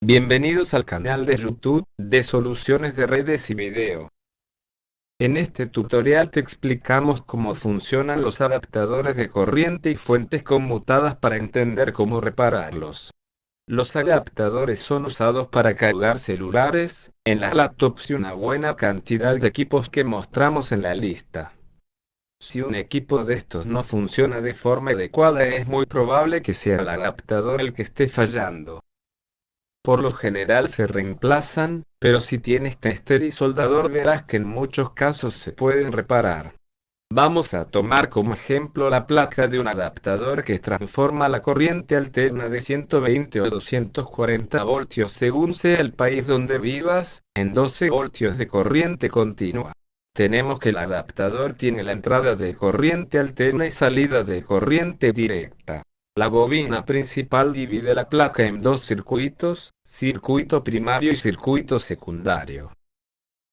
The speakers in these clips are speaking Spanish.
Bienvenidos al canal de YouTube de Soluciones de Redes y Video. En este tutorial te explicamos cómo funcionan los adaptadores de corriente y fuentes conmutadas para entender cómo repararlos. Los adaptadores son usados para cargar celulares, en las laptops y una buena cantidad de equipos que mostramos en la lista. Si un equipo de estos no funciona de forma adecuada, es muy probable que sea el adaptador el que esté fallando. Por lo general se reemplazan, pero si tienes tester y soldador verás que en muchos casos se pueden reparar. Vamos a tomar como ejemplo la placa de un adaptador que transforma la corriente alterna de 120 o 240 voltios según sea el país donde vivas, en 12 voltios de corriente continua. Tenemos que el adaptador tiene la entrada de corriente alterna y salida de corriente directa. La bobina principal divide la placa en dos circuitos, circuito primario y circuito secundario.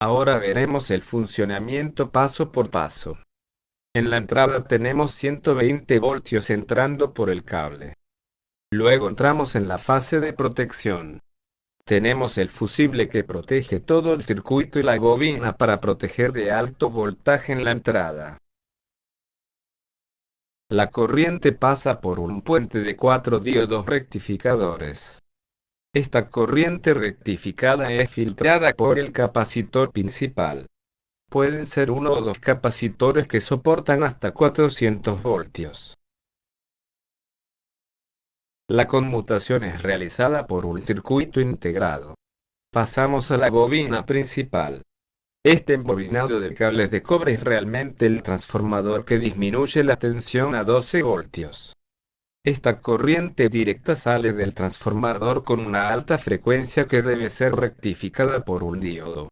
Ahora veremos el funcionamiento paso por paso. En la entrada tenemos 120 voltios entrando por el cable. Luego entramos en la fase de protección. Tenemos el fusible que protege todo el circuito y la bobina para proteger de alto voltaje en la entrada. La corriente pasa por un puente de 4 diodos rectificadores. Esta corriente rectificada es filtrada por el capacitor principal. Pueden ser uno o dos capacitores que soportan hasta 400 voltios. La conmutación es realizada por un circuito integrado. Pasamos a la bobina principal. Este embobinado de cables de cobre es realmente el transformador que disminuye la tensión a 12 voltios. Esta corriente directa sale del transformador con una alta frecuencia que debe ser rectificada por un diodo.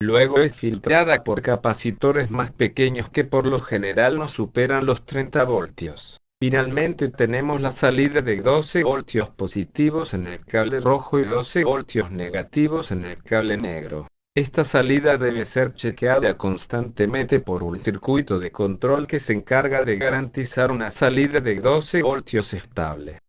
Luego es filtrada por capacitores más pequeños que por lo general no superan los 30 voltios. Finalmente tenemos la salida de 12 voltios positivos en el cable rojo y 12 voltios negativos en el cable negro. Esta salida debe ser chequeada constantemente por un circuito de control que se encarga de garantizar una salida de 12 voltios estable.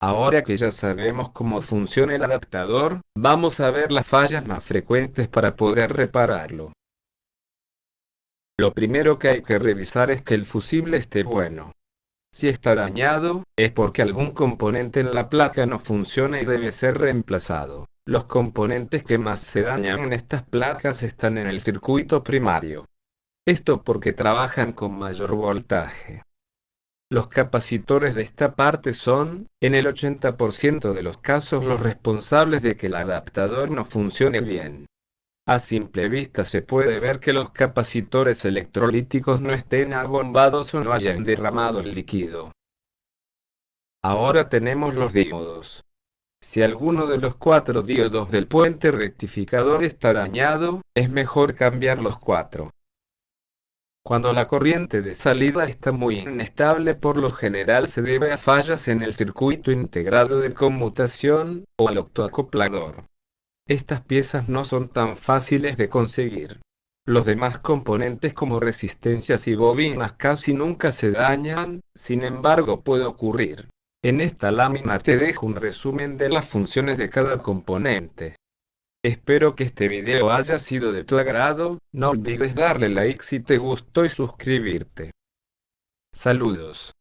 Ahora que ya sabemos cómo funciona el adaptador, vamos a ver las fallas más frecuentes para poder repararlo. Lo primero que hay que revisar es que el fusible esté bueno. Si está dañado, es porque algún componente en la placa no funciona y debe ser reemplazado. Los componentes que más se dañan en estas placas están en el circuito primario. Esto porque trabajan con mayor voltaje. Los capacitores de esta parte son, en el 80% de los casos, los responsables de que el adaptador no funcione bien. A simple vista se puede ver que los capacitores electrolíticos no estén abombados o no hayan derramado el líquido. Ahora tenemos los diodos. Si alguno de los 4 diodos del puente rectificador está dañado, es mejor cambiar los 4. Cuando la corriente de salida está muy inestable, por lo general se debe a fallas en el circuito integrado de conmutación, o al octoacoplador. Estas piezas no son tan fáciles de conseguir. Los demás componentes como resistencias y bobinas casi nunca se dañan, sin embargo puede ocurrir. En esta lámina te dejo un resumen de las funciones de cada componente. Espero que este video haya sido de tu agrado, no olvides darle like si te gustó y suscribirte. Saludos.